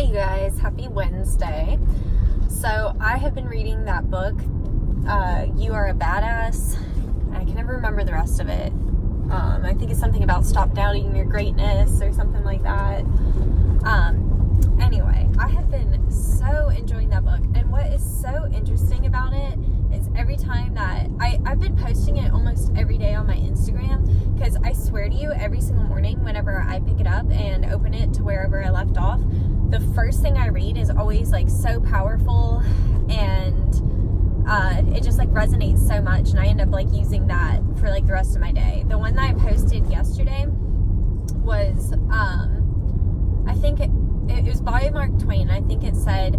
Hey you guys, happy Wednesday. So I have been reading that book, You Are a Badass. I can never remember the rest of it. I think it's something about stop doubting your greatness or something like that. Anyway, I have been so enjoying that book, and what is so interesting about it is every time that I've been posting it almost every day on my Instagram, because I swear to you, every single morning whenever I pick it up and open it to wherever I left off, the first thing I read is always like so powerful, and it just like resonates so much, and I end up like using that for like the rest of my day. The one that I posted yesterday was I think it was by Mark Twain. I think it said,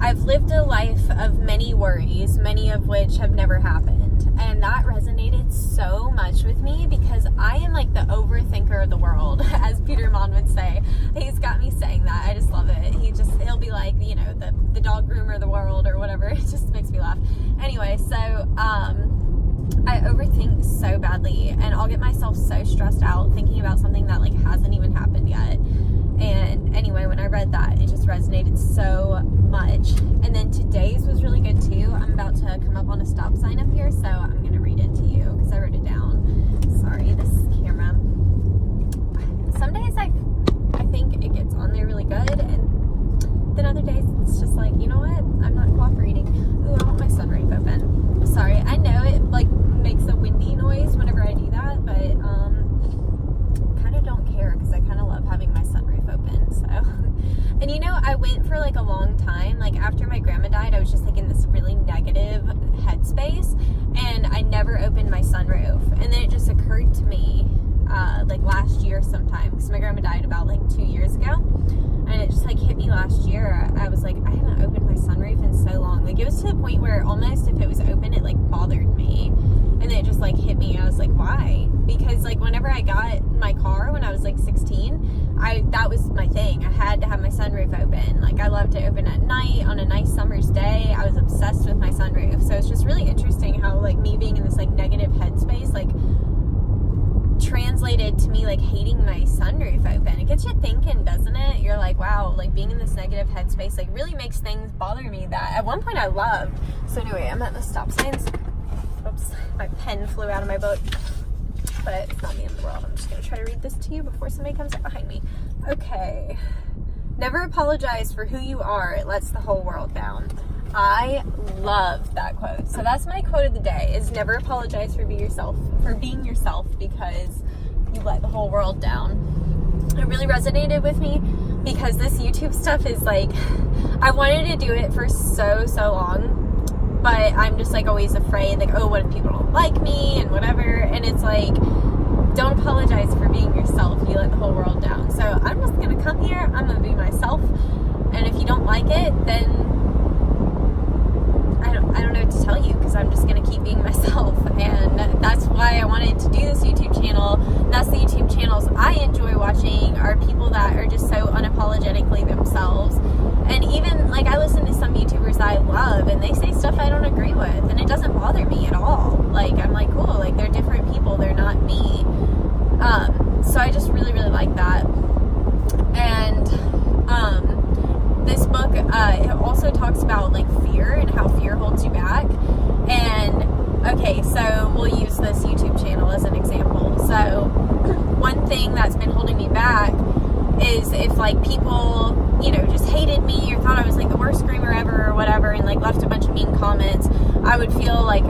"I've lived a life of many worries, many of which have never happened." And that resonated so much with me, because I am like the overthinker of the world, as Peter Mon would say. He's got me saying that. I just love it. He'll be like, you know, the dog groomer of the world or whatever. It just makes me laugh. Anyway, so I overthink so badly, and I'll get myself so stressed out thinking about something that like hasn't even happened yet. And anyway, when I read that, it just resonated so much. And then today's was really good too. I'm about to come up on a stop sign up here, so I'm going to read it to you because I wrote it down. Sorry, this camera. Some days I think it gets on there really good, and then other days it's just like, you know what? I'm not cooperating. Ooh, I want my sunroof open. Sorry, I know it like makes a windy noise whenever I do that, but kind of don't care because I kind of love having my sunroof open. So, and you know, I went for like a long time, like after my grandma died, I was just like in this really negative headspace, and I never opened my sunroof. And then it just occurred to me like last year sometime, because my grandma died about like 2 years ago, and it just like hit me last year. I was like, I haven't opened my sunroof in so long. Like it was to the point where almost if it was open, it like bothered me. And then it just like hit me. I was like, why? Because like whenever I got my car when I was like 16, that was my thing. I had to have my sunroof open. Like I loved to open at night on a nice summer's day. I was obsessed with my sunroof. So it's just really interesting how like me being in this like negative headspace like translated to me like hating my sunroof open. It gets you thinking, doesn't it? You're like, wow, like being in this negative headspace like really makes things bother me that at one point I loved. So anyway, I'm at the stop signs. Oops, my pen flew out of my book, but it's not the end of the world. I'm just going to try to read this to you before somebody comes up behind me. Okay. Never apologize for who you are. It lets the whole world down. I love that quote. So that's my quote of the day, is never apologize for being yourself, because you let the whole world down. It really resonated with me because this YouTube stuff is like, I wanted to do it for so long, but I'm just like always afraid, like, oh, what if people don't like me and whatever. And it's like, don't apologize for being yourself. You let the whole world down. So I'm just going to come here. I'm going to be myself. And if you don't like it, then I don't know what to tell you, because I'm just going to keep being myself. And that's why I wanted to do this YouTube channel. That's the YouTube channels I enjoy watching, are people that are just so unapologetically themselves. And even like I listen to some YouTubers that I love, and they say stuff I don't agree with, and it doesn't bother me at all. Like I'm like, cool, like they're different people, they're not me. So I just really like that. And this book it also talks about like fear and how fear holds you back. And okay, so we'll use this YouTube channel as an example. So one thing that's been holding me back is if like people, you know, just hated me or thought I was like the worst screamer ever or whatever, and like left a bunch of mean comments, I would feel like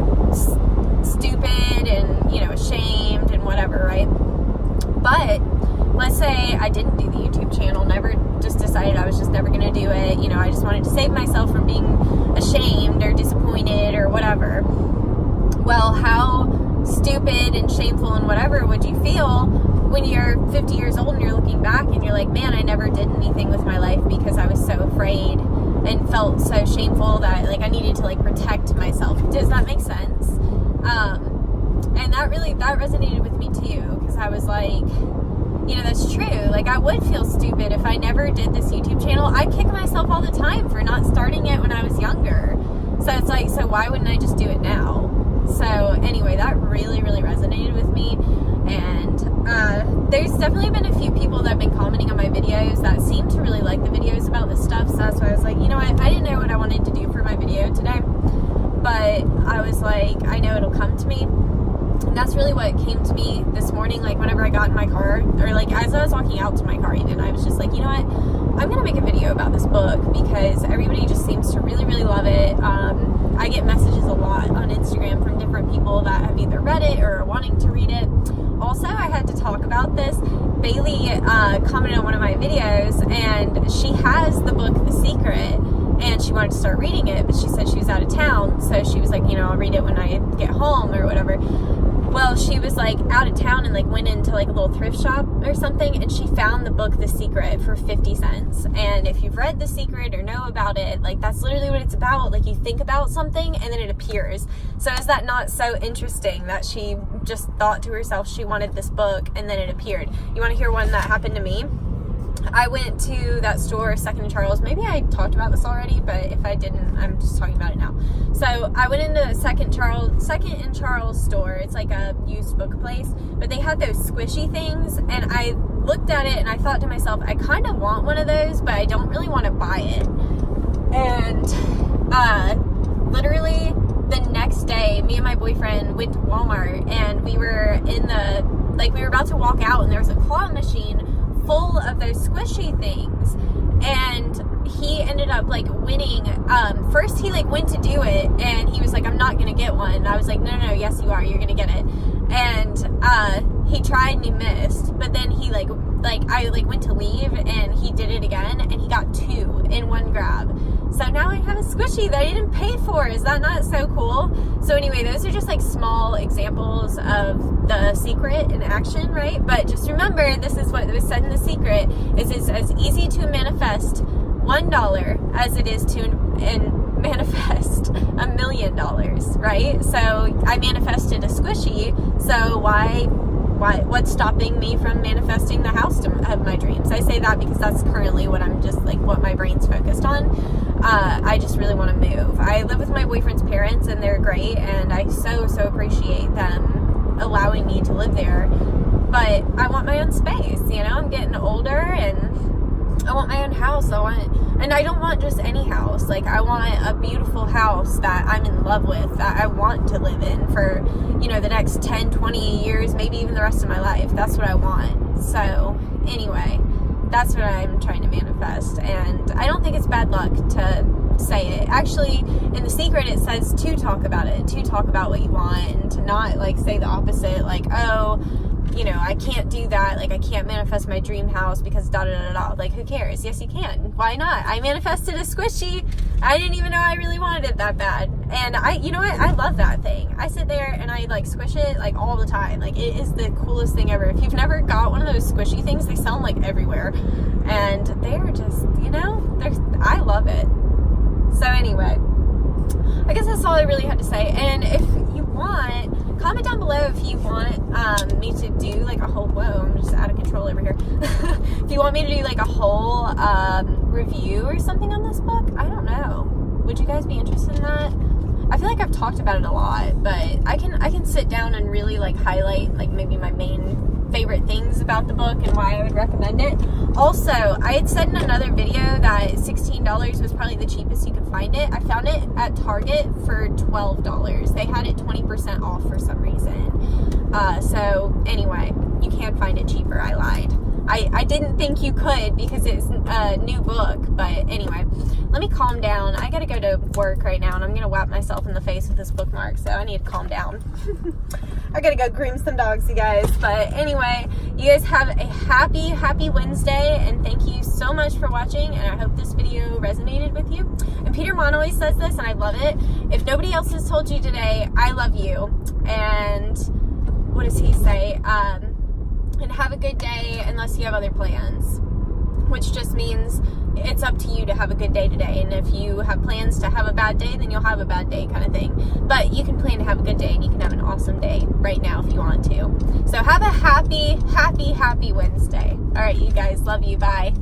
stupid and, you know, ashamed and whatever, right? But let's say I didn't do the YouTube channel, never just decided I was just never going to do it. You know, I just wanted to save myself from being ashamed or disappointed or whatever. Well, how stupid and shameful and whatever would you feel when you're 50 years old and you're looking back and you're like, man, I never did anything with my life because I was so afraid and felt so shameful that like I needed to like protect myself. Does that make sense? And that resonated with me too, because I was like, you know, that's true. Like I would feel stupid if I never did this YouTube channel. I kick myself all the time for not starting it when I was younger. So it's like, so why wouldn't I just do it now? So anyway, that really resonated with me. And there's definitely been a few people that have been commenting on my videos that seem to really like the videos about this walking out to my car even. I was just like, you know what? I'm going to make a video about this book because everybody just seems to really, really love it. I get messages a lot on Instagram from different people that have either read it or are wanting to read it. Also, I had to talk about this. Bailey commented on one of my videos, and she has the book The Secret, and she wanted to start reading it, but she said she was out of town, so she was like, you know, I'll read it when I get home or whatever. Well, she was like out of town and like went into like a little thrift shop or something, and she found the book The Secret for 50 cents. And if you've read The Secret or know about it, like that's literally what it's about. Like you think about something and then it appears. So is that not so interesting that she just thought to herself she wanted this book and then it appeared? You want to hear one that happened to me? I went to that store, Second and Charles. Maybe I talked about this already, but if I didn't, I'm just talking about it now. So I went into Second and Charles store. It's like a used book place, but they had those squishy things, and I looked at it and I thought to myself, I kind of want one of those, but I don't really want to buy it. And literally the next day, me and my boyfriend went to Walmart, and we were we were about to walk out, and there was a claw machine full of those squishy things, and he ended up like winning. First he like went to do it, and he was like, I'm not gonna get one. And I was like, no, yes you are, you're gonna get it. And he tried and he missed, but then he I went to leave and he did it again, and he got 2 in one grab. So now I have a squishy that I didn't pay for. Is that not so cool? So anyway, those are just like small examples of The Secret in action, right? But just remember, this is what was said in The Secret, is it's as easy to manifest $1 as it is to manifest $1 million, right? So I manifested a squishy, so what's stopping me from manifesting the house of my dreams? I say that because that's currently what I'm just like, what my brain's focused on. I just really want to move. I live with my boyfriend's parents, and they're great, and I so appreciate them allowing me to live there, but I want my own space, you know? I'm getting older, and I want my own house. And I don't want just any house. Like, I want a beautiful house that I'm in love with, that I want to live in for, you know, the next 10, 20 years, maybe even the rest of my life. That's what I want. So, anyway, that's what I'm trying to manifest. And I don't think it's bad luck to say it. Actually, in The Secret, it says to talk about it, to talk about what you want, and to not, like, say the opposite, like, oh, you know, I can't do that, like I can't manifest my dream house because da-da-da-da-da. Like, who cares? Yes, you can. Why not? I manifested a squishy. I didn't even know I really wanted it that bad. And you know what? I love that thing. I sit there and I like squish it like all the time. Like, it is the coolest thing ever. If you've never got one of those squishy things, they sell them like everywhere. And they're just, you know, I love it. So anyway, I guess that's all I really had to say. And if you want, comment down below if you want me to do like a whole, whoa, I'm just out of control over here. If you want me to do like a whole review or something on this book, I don't know. Would you guys be interested in that? I feel like I've talked about it a lot, but I can sit down and really like highlight like maybe my main favorite things about the book and why I would recommend it. Also, I had said in another video that $16 was probably the cheapest you could find it. I found it at Target for $12. They had it 20% off for some reason. So anyway, you can find it cheaper. I lied. I didn't think you could because it's a new book, but anyway, let me calm down. I gotta go to work right now, and I'm gonna whap myself in the face with this bookmark, so I need to calm down. I gotta go groom some dogs, you guys. But anyway, you guys have a happy Wednesday, and thank you so much for watching, and I hope this video resonated with you. And Peter Mon always says this, and I love it. If nobody else has told you today, I love you. And what does he say? And have a good day unless you have other plans, which just means it's up to you to have a good day today. And if you have plans to have a bad day, then you'll have a bad day, kind of thing. But you can plan to have a good day, and you can have an awesome day right now if you want to. So have a happy Wednesday. All right, you guys, love you. Bye.